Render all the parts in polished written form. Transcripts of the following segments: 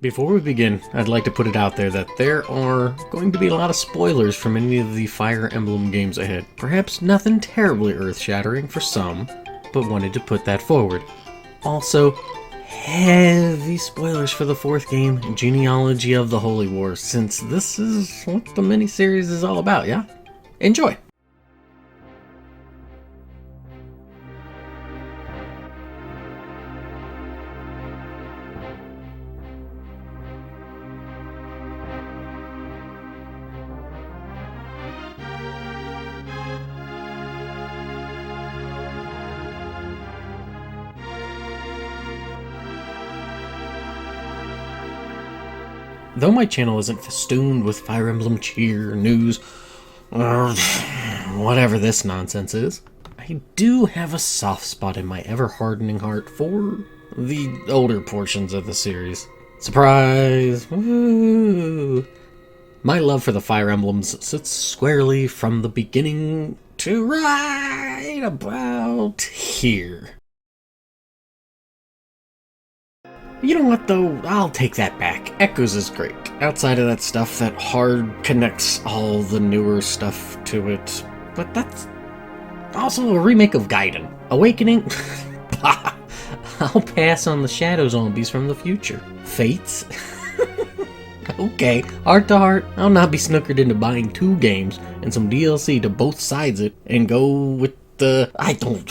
Before we begin, I'd like to put it out there that there are going to be a lot of spoilers from any of the Fire Emblem games ahead. Perhaps nothing terribly earth-shattering for some, but wanted to put that forward. Also, heavy spoilers for the fourth game, Genealogy of the Holy Wars, since this is what the miniseries is all about, yeah? Enjoy! Though my channel isn't festooned with Fire Emblem cheer, news, or whatever this nonsense is, I do have a soft spot in my ever-hardening heart for the older portions of the series. Surprise! Woo! My love for the Fire Emblems sits squarely from the beginning to right about here. You know what though, I'll take that back. Echoes is great. Outside of that stuff that hard connects all the newer stuff to it. But that's also a remake of Gaiden. Awakening? I'll pass on the Shadow Zombies from the future. Fates? Okay, heart to heart, I'll not be snookered into buying 2 games and some DLC to both sides it and go with the I don't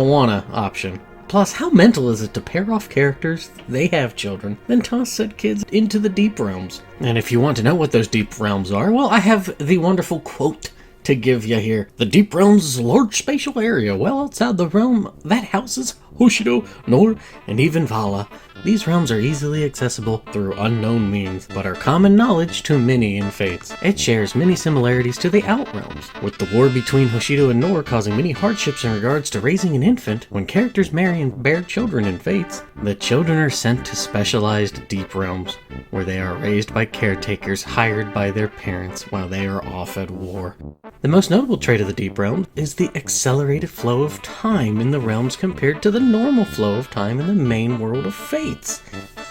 wanna option. Plus, how mental is it to pair off characters, they have children, then toss said kids into the deep realms? And if you want to know what those deep realms are, well, I have the wonderful quote to give you here. The deep realms is a large spatial area well outside the realm that houses Hoshido, Nor, and even Vala. These realms are easily accessible through unknown means, but are common knowledge to many in Fates. It shares many similarities to the Outrealms, with the war between Hoshido and Nor causing many hardships in regards to raising an infant. When characters marry and bear children in Fates, the children are sent to specialized deep realms, where they are raised by caretakers hired by their parents while they are off at war. The most notable trait of the deep realms is the accelerated flow of time in the realms compared to the normal flow of time in the main world of Fates.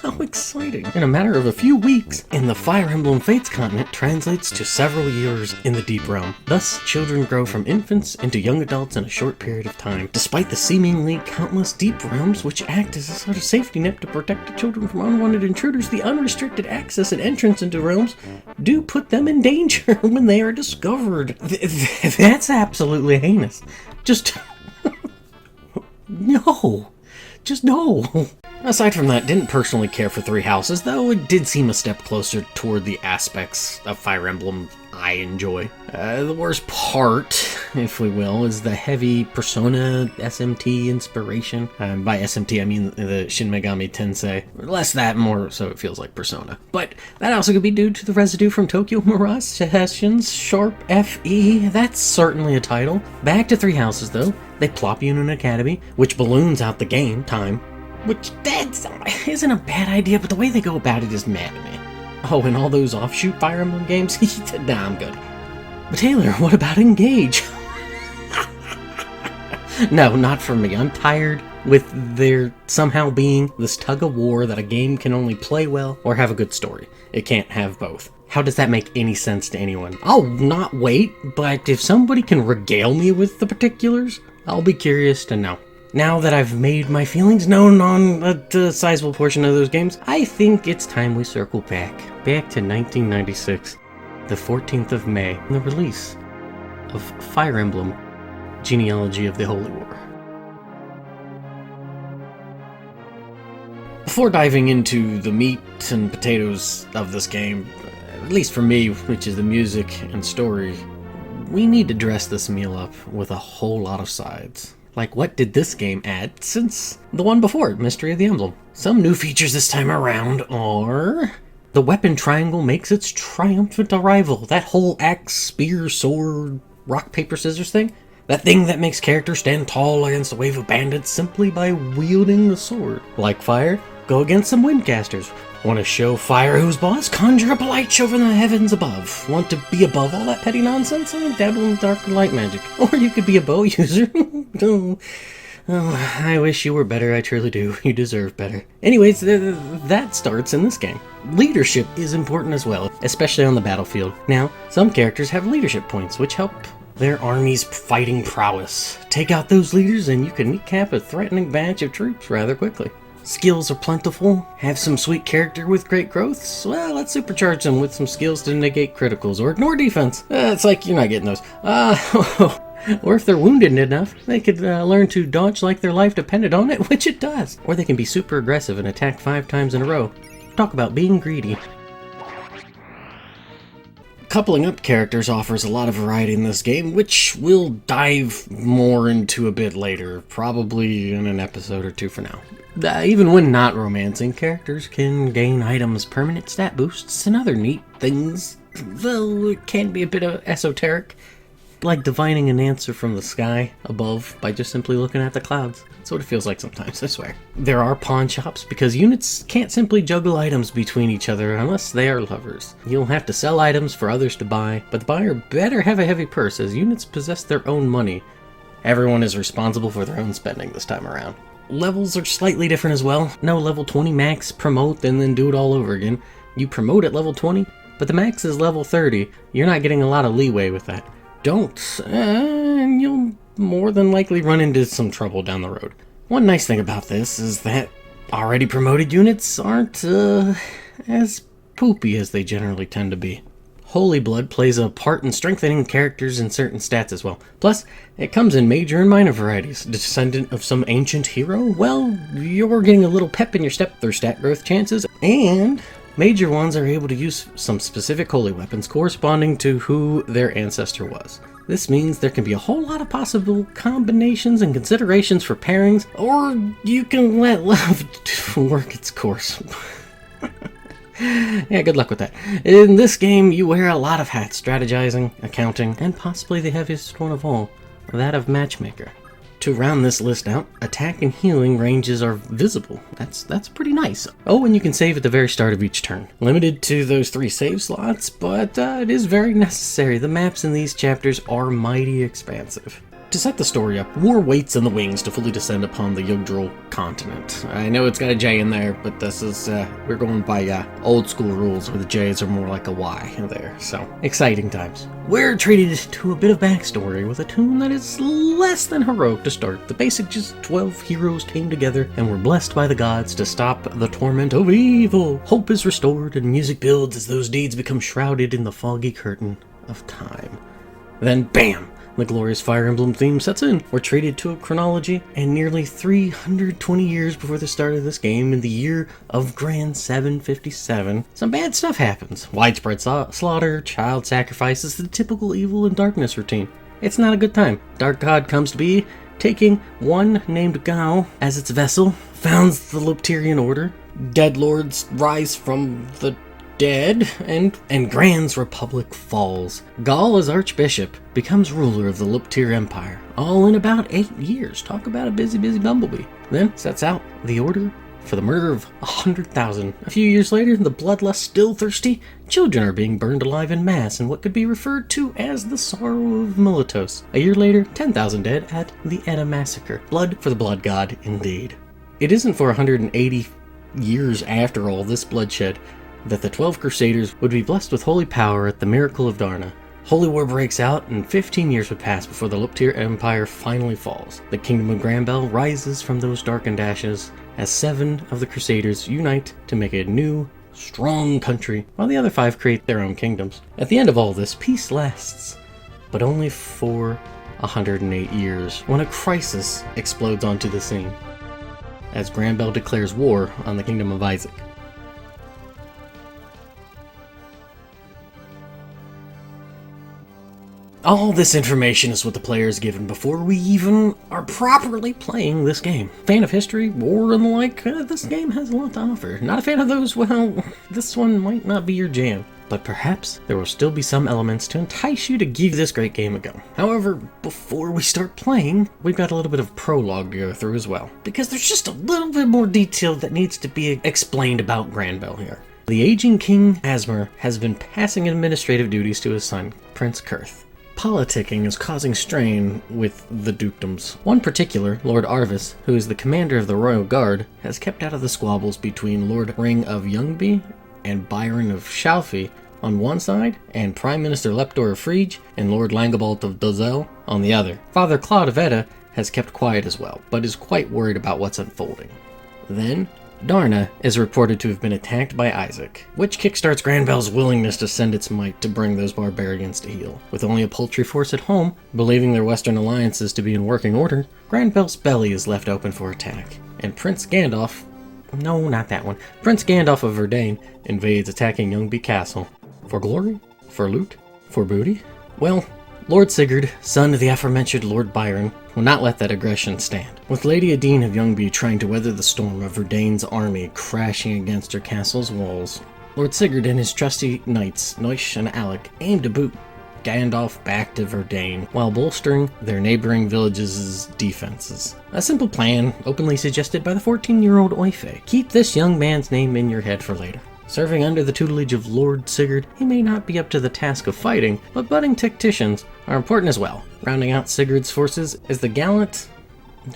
How exciting! In a matter of a few weeks, in the Fire Emblem Fates continent translates to several years in the deep realm. Thus, children grow from infants into young adults in a short period of time. Despite the seemingly countless deep realms which act as a sort of safety net to protect the children from unwanted intruders, the unrestricted access and entrance into realms do put them in danger when they are discovered. That's absolutely heinous. Just no. Just no. Aside from that, didn't personally care for Three Houses, though it did seem a step closer toward the aspects of Fire Emblem I enjoy. The worst part, if we will, is the heavy Persona SMT inspiration. By SMT, I mean the Shin Megami Tensei. Less that, more so it feels like Persona. But that also could be due to the residue from Tokyo Mirage Sessions Sharp FE. That's certainly a title. Back to Three Houses, though. They plop you in an academy, which balloons out the game time. Which, that isn't a bad idea, but the way they go about it is mad at me. Oh, and all those offshoot Fire Emblem games? Nah, I'm good. But Taylor, what about Engage? No, not for me. I'm tired with there somehow being this tug-of-war that a game can only play well or have a good story. It can't have both. How does that make any sense to anyone? I'll not wait, but if somebody can regale me with the particulars, I'll be curious to know. Now that I've made my feelings known on a sizable portion of those games, I think it's time we circle back to 1996, the 14th of May, and the release of Fire Emblem, Genealogy of the Holy War. Before diving into the meat and potatoes of this game, at least for me, which is the music and story, we need to dress this meal up with a whole lot of sides. Like, what did this game add since the one before it, Mystery of the Emblem? Some new features this time around are... the weapon triangle makes its triumphant arrival. That whole axe, spear, sword, rock, paper, scissors thing? That thing that makes characters stand tall against a wave of bandits simply by wielding the sword. Like fire, go against some windcasters. Want to show fire who's boss? Conjure up a light show from the heavens above. Want to be above all that petty nonsense? Dabble in dark light magic. Or you could be a bow user. Oh, I wish you were better, I truly do. You deserve better. Anyways, that starts in this game. Leadership is important as well, especially on the battlefield. Now, some characters have leadership points, which help their army's fighting prowess. Take out those leaders and you can kneecap a threatening batch of troops rather quickly. Skills are plentiful, have some sweet character with great growths. Well, let's supercharge them with some skills to negate criticals or ignore defense. It's like you're not getting those. Or if they're wounded enough, they could learn to dodge like their life depended on it, which it does. Or they can be super aggressive and attack 5 times in a row. Talk about being greedy. Coupling up characters offers a lot of variety in this game, which we'll dive more into a bit later, probably in an episode or two for now. Even when not romancing, characters can gain items, permanent stat boosts, and other neat things, though it can be a bit esoteric, like divining an answer from the sky above by just simply looking at the clouds. That's what it feels like sometimes, I swear. There are pawn shops because units can't simply juggle items between each other unless they are lovers. You'll have to sell items for others to buy, but the buyer better have a heavy purse as units possess their own money. Everyone is responsible for their own spending this time around. Levels are slightly different as well. No level 20 max, promote, and then do it all over again. You promote at level 20, but the max is level 30. You're not getting a lot of leeway with that. Don't, and you'll more than likely run into some trouble down the road. One nice thing about this is that already promoted units aren't as poopy as they generally tend to be. Holy Blood plays a part in strengthening characters and certain stats as well. Plus, it comes in major and minor varieties. Descendant of some ancient hero? Well, you're getting a little pep in your step through stat growth chances, and major ones are able to use some specific holy weapons corresponding to who their ancestor was. This means there can be a whole lot of possible combinations and considerations for pairings, or you can let love work its course. Yeah, good luck with that. In this game, you wear a lot of hats, strategizing, accounting, and possibly the heaviest one of all, that of matchmaker. To round this list out, attack and healing ranges are visible. That's pretty nice. Oh, and you can save at the very start of each turn. Limited to those 3 save slots, but it is very necessary. The maps in these chapters are mighty expansive. To set the story up, war waits in the wings to fully descend upon the Yggdrasil continent. I know it's got a J in there, but this is, we're going by old school rules where the J's are more like a Y there, so exciting times. We're treated to a bit of backstory with a tune that is less than heroic to start. The basic just 12 heroes came together and were blessed by the gods to stop the torment of evil. Hope is restored and music builds as those deeds become shrouded in the foggy curtain of time. Then bam! The glorious Fire Emblem theme sets in. We're treated to a chronology, and nearly 320 years before the start of this game, in the year of Grand 757, some bad stuff happens. Widespread slaughter, child sacrifices, the typical evil and darkness routine. It's not a good time. Dark God comes to be, taking one named Gao as its vessel, founds the Lopterian Order. Dead lords rise from the dead, and Grand's Republic falls. Gaul, as Archbishop, becomes ruler of the Lopter Empire, all in about 8 years. Talk about a busy Bumblebee. Then sets out the order for the murder of 100,000. A few years later, the bloodlust still thirsty, children are being burned alive in mass in what could be referred to as the Sorrow of Miletos. A year later, 10,000 dead at the Edda Massacre. Blood for the Blood God, indeed. It isn't for 180 years after all this bloodshed that the 12 Crusaders would be blessed with holy power at the Miracle of Darna. Holy war breaks out, and 15 years would pass before the Lopter Empire finally falls. The Kingdom of Granbell rises from those darkened ashes as 7 of the Crusaders unite to make a new, strong country, while the other 5 create their own kingdoms. At the end of all this, peace lasts, but only for 108 years, when a crisis explodes onto the scene, as Granbell declares war on the Kingdom of Isaac. All this information is what the player is given before we even are properly playing this game. Fan of history, war, and the like, this game has a lot to offer. Not a fan of those, well, this one might not be your jam. But perhaps there will still be some elements to entice you to give this great game a go. However, before we start playing, we've got a little bit of prologue to go through as well, because there's just a little bit more detail that needs to be explained about Granbell here. The aging King Asmer has been passing administrative duties to his son, Prince Kurth. politicking is causing strain with the dukedoms. One particular, Lord Arvis, who is the commander of the Royal Guard, has kept out of the squabbles between Lord Ring of Youngby and Byron of Shalfie on one side, and Prime Minister Leptor of Frege and Lord Langobald of Dozell on the other. Father Claude of Edda has kept quiet as well, but is quite worried about what's unfolding. Then, Darna is reported to have been attacked by Isaac, which kickstarts Granbel's willingness to send its might to bring those barbarians to heel. With only a paltry force at home, believing their western alliances to be in working order, Granbel's belly is left open for attack, and Prince Gandalf of Verdane invades, attacking Youngby Castle. For glory? For loot? For booty? Well, Lord Sigurd, son of the aforementioned Lord Byron, will not let that aggression stand. With Lady Adine of Youngby trying to weather the storm of Verdane's army crashing against her castle's walls, Lord Sigurd and his trusty knights, Noish and Alec, aim to boot Gandalf back to Verdane while bolstering their neighboring villages' defenses. A simple plan, openly suggested by the 14-year-old Oife. Keep this young man's name in your head for later. Serving under the tutelage of Lord Sigurd, he may not be up to the task of fighting, but budding tacticians are important as well. Rounding out Sigurd's forces is the gallant...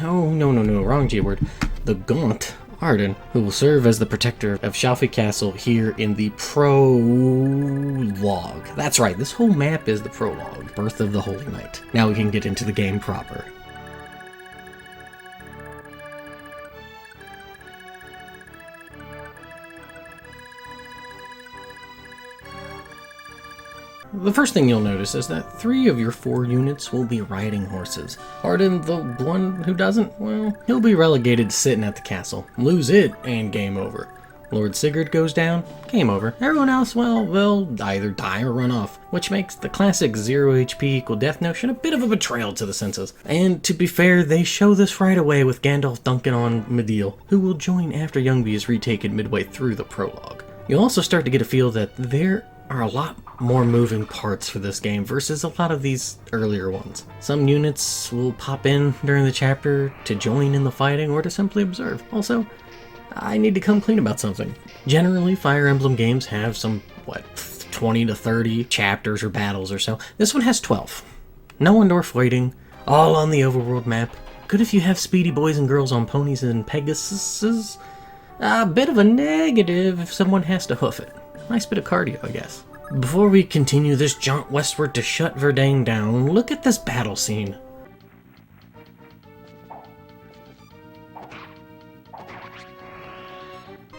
wrong G-word. The gaunt Arden, who will serve as the protector of Shalfie Castle here in the Prologue. That's right, this whole map is the Prologue, Birth of the Holy Knight. Now we can get into the game proper. The first thing you'll notice is that 3 of your 4 units will be riding horses. Arden, the one who doesn't, well, he'll be relegated to sitting at the castle. Lose it, and game over. Lord Sigurd goes down, game over. Everyone else, well, they'll either die or run off, which makes the classic 0 HP equal death notion a bit of a betrayal to the senses. And to be fair, they show this right away with Gandalf dunking on Medil, who will join after Youngby is retaken midway through the prologue. You'll also start to get a feel that there are a lot more moving parts for this game versus a lot of these earlier ones. Some units will pop in during the chapter to join in the fighting or to simply observe. Also, I need to come clean about something. Generally, Fire Emblem games have some, 20 to 30 chapters or battles or so. This one has 12. No Undorf waiting, all on the overworld map. Good if you have speedy boys and girls on ponies and Pegasuses. A bit of a negative if someone has to hoof it. Nice bit of cardio, I guess. Before we continue this jaunt westward to shut Verdane down, look at this battle scene.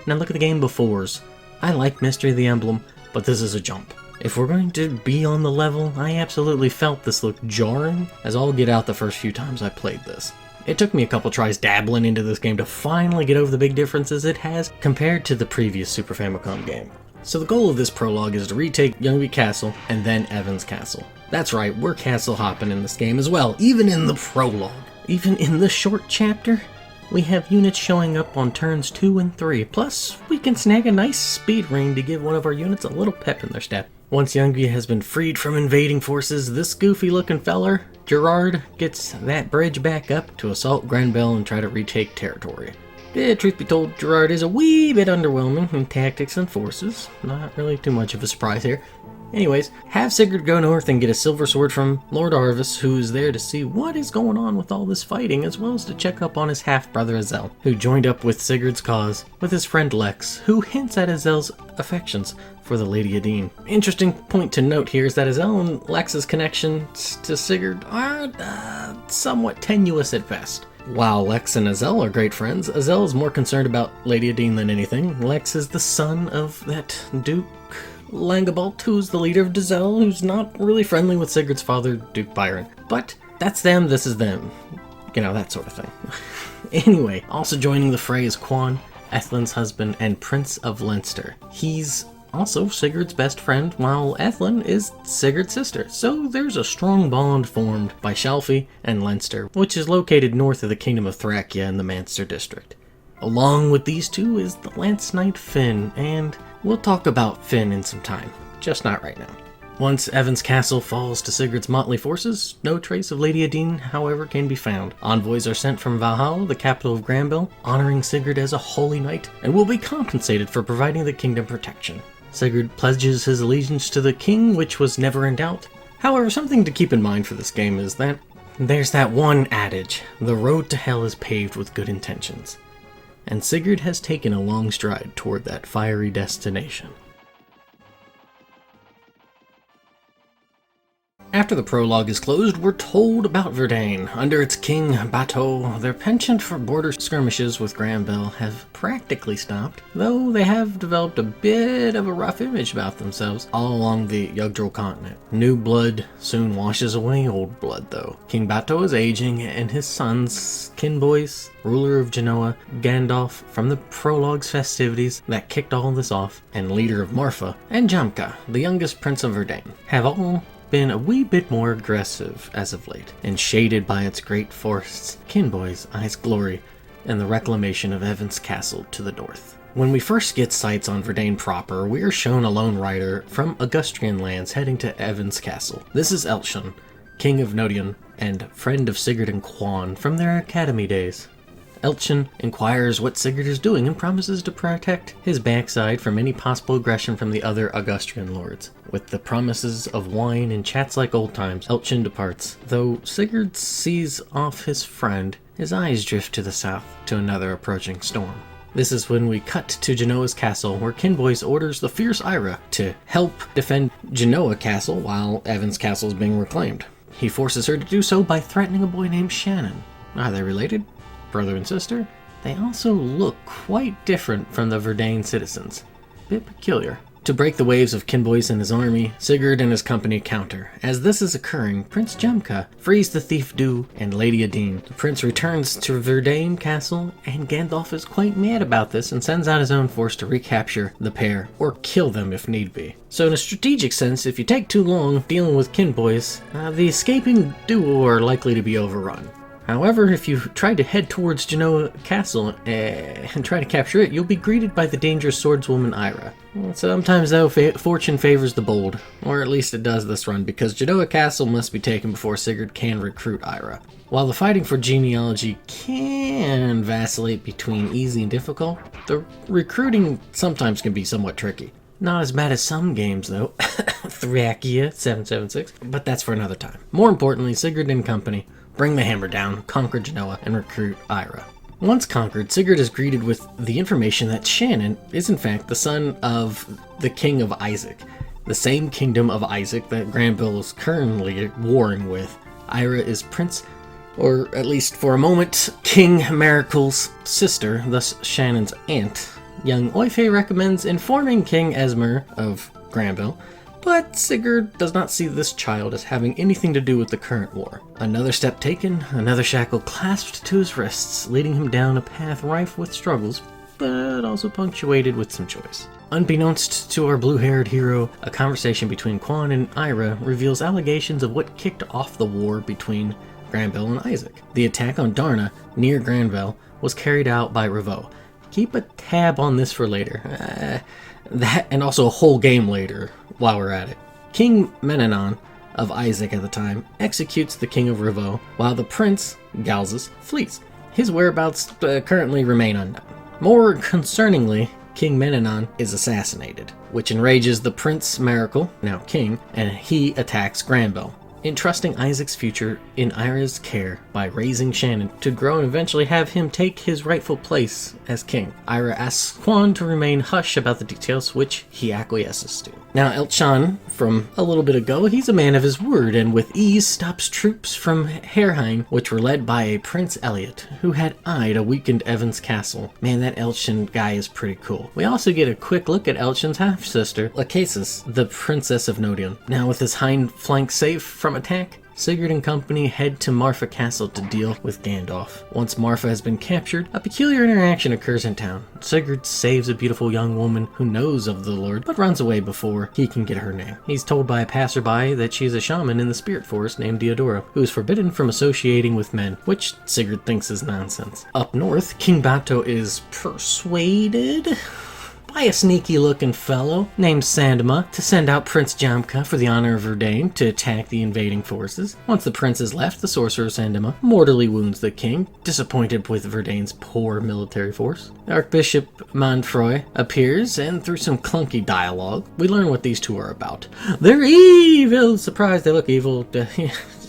Now look at the game befores. I like Mystery of the Emblem, but this is a jump. If we're going to be on the level, I absolutely felt this looked jarring as all get out the first few times I played this. It took me a couple tries dabbling into this game to finally get over the big differences it has compared to the previous Super Famicom game. So the goal of this prologue is to retake Youngby Castle and then Evan's Castle. That's right, we're castle hopping in this game as well, even in the prologue. Even in the short chapter, we have units showing up on turns 2 and 3, plus we can snag a nice speed ring to give one of our units a little pep in their step. Once Youngby has been freed from invading forces, this goofy looking feller, Gerard, gets that bridge back up to assault Granbel and try to retake territory. Truth be told, Gerard is a wee bit underwhelming in tactics and forces. Not really too much of a surprise here. Anyways, have Sigurd go north and get a silver sword from Lord Arvis, who's there to see what is going on with all this fighting, as well as to check up on his half-brother Azel, who joined up with Sigurd's cause with his friend Lex, who hints at Azel's affections for the Lady Adine. Interesting point to note here is that Azel and Lex's connections to Sigurd are somewhat tenuous at best. While Lex and Azel are great friends, Azel is more concerned about Lady Adine than anything. Lex is the son of that Duke Langobald, who's the leader of Dozell, who's not really friendly with Sigurd's father, Duke Byron. But that's them, this is them. You know, that sort of thing. Anyway, also joining the fray is Quan, Ethlin's husband and Prince of Leinster. He's also Sigurd's best friend, while Ethlin is Sigurd's sister. So there's a strong bond formed by Shalfie and Leinster, which is located north of the Kingdom of Thracia in the Manster district. Along with these two is the Lance Knight Finn, and we'll talk about Finn in some time, just not right now. Once Evan's castle falls to Sigurd's motley forces, no trace of Lady Adine, however, can be found. Envoys are sent from Valhalla, the capital of Granbel, honoring Sigurd as a holy knight, and will be compensated for providing the kingdom protection. Sigurd pledges his allegiance to the king, which was never in doubt, However, something to keep in mind for this game is that there's that one adage, the road to hell is paved with good intentions. And Sigurd has taken a long stride toward that fiery destination. After the prologue is closed, we're told about Verdain. Under its king, Bato, their penchant for border skirmishes with Granville have practically stopped, though they have developed a bit of a rough image about themselves all along the Yggdrasil continent. New blood soon washes away old blood, though. King Bato is aging, and his sons, Kinbois, ruler of Genoa, Gandalf from the Prologue's festivities that kicked all this off, and leader of Marfa, and Jamka, the youngest prince of Verdain, have all been a wee bit more aggressive as of late, and shaded by its great forests, Kinbois eyes glory in the reclamation of Evan's castle to the north. When we first get sights on Verdain proper, we are shown a lone rider from Augustrian lands heading to Evan's castle. This is Elshon, king of Nodion, and friend of Sigurd and Quan from their academy days. Elshon inquires what Sigurd is doing and promises to protect his backside from any possible aggression from the other Augustrian lords. With the promises of wine and chats like old times, Elshon departs. Though Sigurd sees off his friend, his eyes drift to the south to another approaching storm. This is when we cut to Genoa's castle, where Kinbois orders the fierce Ira to help defend Genoa castle while Evan's castle is being reclaimed. He forces her to do so by threatening a boy named Shannon. Are they related? Brother and sister? They also look quite different from the Verdain citizens. Bit peculiar. To break the waves of Kinbois and his army, Sigurd and his company counter. As this is occurring, Prince Jamka frees the thief Du and Lady Adine. The prince returns to Verdain castle, and Gandalf is quite mad about this and sends out his own force to recapture the pair, or kill them if need be. So in a strategic sense, if you take too long dealing with Kinbois, the escaping duo are likely to be overrun. However, if you try to head towards Genoa Castle and try to capture it, you'll be greeted by the dangerous swordswoman Ira. Sometimes, though, fortune favors the bold, or at least it does this run, because Genoa Castle must be taken before Sigurd can recruit Ira. While the fighting for Genealogy can vacillate between easy and difficult, the recruiting sometimes can be somewhat tricky. Not as bad as some games, though. Thracia 776, but that's for another time. More importantly, Sigurd and company bring the hammer down, conquer Genoa, and recruit Ira. Once conquered, Sigurd is greeted with the information that Shannon is in fact the son of the King of Isaac, the same kingdom of Isaac that Granville is currently warring with. Ira is Prince, or at least for a moment, King Maricle's sister, thus Shannon's aunt. Young Oyfe recommends informing King Esmer of Granville, but Sigurd does not see this child as having anything to do with the current war. Another step taken, another shackle clasped to his wrists, leading him down a path rife with struggles, but also punctuated with some choice. Unbeknownst to our blue-haired hero, a conversation between Quan and Ira reveals allegations of what kicked off the war between Granville and Isaac. The attack on Darna, near Granville, was carried out by Revo. Keep a tab on this for later. That and also a whole game later, while we're at it. King Menanon of Isaac at the time executes the King of Revo, while the Prince, Galzus, flees. His whereabouts currently remain unknown. More concerningly, King Menanon is assassinated, which enrages the Prince Miracle, now king, and he attacks Granville, entrusting Isaac's future in Ira's care by raising Shannon to grow and eventually have him take his rightful place as king. Ira asks Quan to remain hush about the details, which he acquiesces to. Now Elshon, from a little bit ago, he's a man of his word, and with ease stops troops from Herheim, which were led by a Prince Elliot, who had eyed a weakened Evan's castle. Man, that Elshon guy is pretty cool. We also get a quick look at Elshon's half-sister, Lachesis, the Princess of Nodion. Now with his hind flank safe from attack, Sigurd and company head to Marfa Castle to deal with Gandalf. Once Marfa has been captured, a peculiar interaction occurs in town. Sigurd saves a beautiful young woman who knows of the Lord, but runs away before he can get her name. He's told by a passerby that she's a shaman in the spirit forest named Diodora, who is forbidden from associating with men, which Sigurd thinks is nonsense. Up north, King Bato is persuaded by a sneaky-looking fellow named Sandema to send out Prince Jamka for the honor of Verdane to attack the invading forces. Once the prince is left, the sorcerer Sandema mortally wounds the king, disappointed with Verdane's poor military force. Archbishop Manfroy appears, and through some clunky dialogue, we learn what these two are about. They're evil! Surprise, they look evil.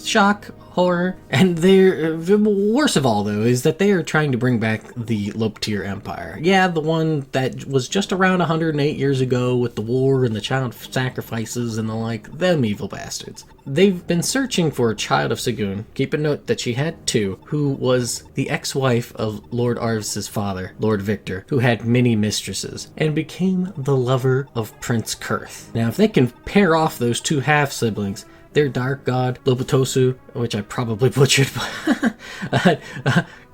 Shock, horror. And the worst of all, though, is that they are trying to bring back the Lopetier Empire. Yeah, the one that was just around 108 years ago with the war and the child sacrifices and the like, them evil bastards. They've been searching for a child of Segun. Keep a note that she had two, who was the ex-wife of Lord Arvis's father, Lord Victor, who had many mistresses, and became the lover of Prince Kurth. Now, if they can pair off those two half-siblings, their dark god, Lopotosu, which I probably butchered,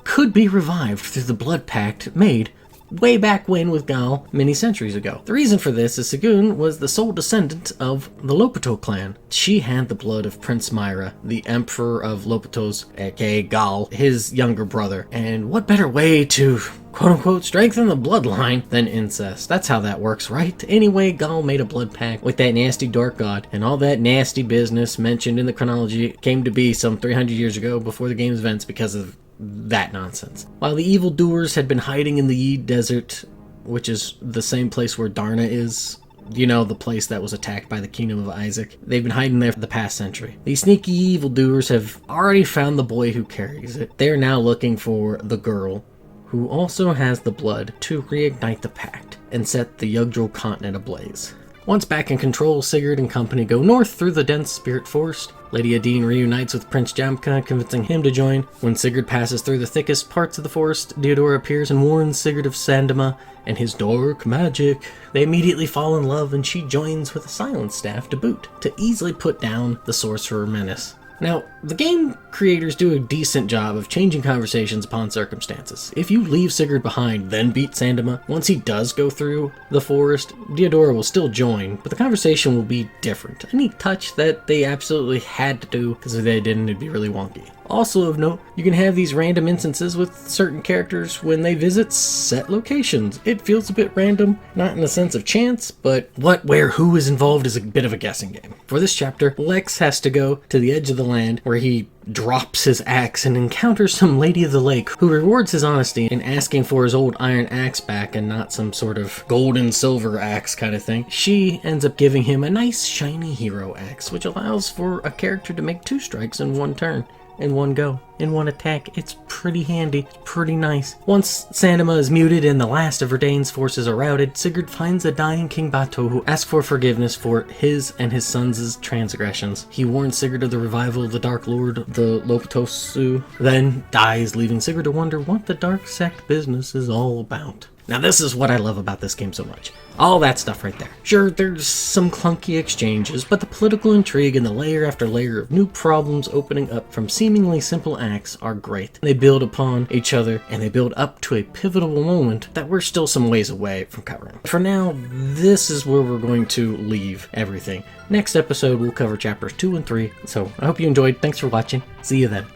could be revived through the blood pact made way back when with Gal many centuries ago. The reason for this is Segun was the sole descendant of the Lopoto clan. She had the blood of Prince Myra, the Emperor of Lopotos, aka Gal, his younger brother. And what better way to quote-unquote strengthen the bloodline than incest? That's how that works, right? Anyway, Gal made a blood pact with that nasty dark god, and all that nasty business mentioned in the chronology came to be some 300 years ago before the game's events because of that nonsense. While the evildoers had been hiding in the Yi Desert, which is the same place where Darna is, you know, the place that was attacked by the Kingdom of Isaac, they've been hiding there for the past century. These sneaky evildoers have already found the boy who carries it. They're now looking for the girl, who also has the blood to reignite the pact and set the Yggdrasil continent ablaze. Once back in control, Sigurd and company go north through the dense spirit forest. Lady Adine reunites with Prince Jamka, convincing him to join. When Sigurd passes through the thickest parts of the forest, Diodora appears and warns Sigurd of Sandema and his dark magic. They immediately fall in love, and she joins with a silence staff to boot, to easily put down the sorcerer menace. Now, the game creators do a decent job of changing conversations upon circumstances. If you leave Sigurd behind, then beat Sandema, once he does go through the forest, Diodora will still join, but the conversation will be different. A neat touch that they absolutely had to do, because if they didn't, it'd be really wonky. Also of note, you can have these random instances with certain characters when they visit set locations. It feels a bit random, not in the sense of chance, but what, where, who is involved is a bit of a guessing game. For this chapter, Lex has to go to the edge of the land where he drops his axe and encounters some lady of the lake who rewards his honesty in asking for his old iron axe back and not some sort of gold and silver axe kind of thing. She ends up giving him a nice shiny hero axe, which allows for a character to make 2 strikes in one turn. In one go, in one attack. It's pretty handy, it's pretty nice. Once Sandema is muted and the last of Verdane's forces are routed, Sigurd finds a dying King Bato who asks for forgiveness for his and his sons' transgressions. He warns Sigurd of the revival of the Dark Lord, the Lopotosu, then dies, leaving Sigurd to wonder what the Dark Sect business is all about. Now this is what I love about this game so much. All that stuff right there. Sure, there's some clunky exchanges, but the political intrigue and the layer after layer of new problems opening up from seemingly simple acts are great. They build upon each other, and they build up to a pivotal moment that we're still some ways away from covering. For now, this is where we're going to leave everything. Next episode, we'll cover chapters 2 and 3, so I hope you enjoyed. Thanks for watching. See you then.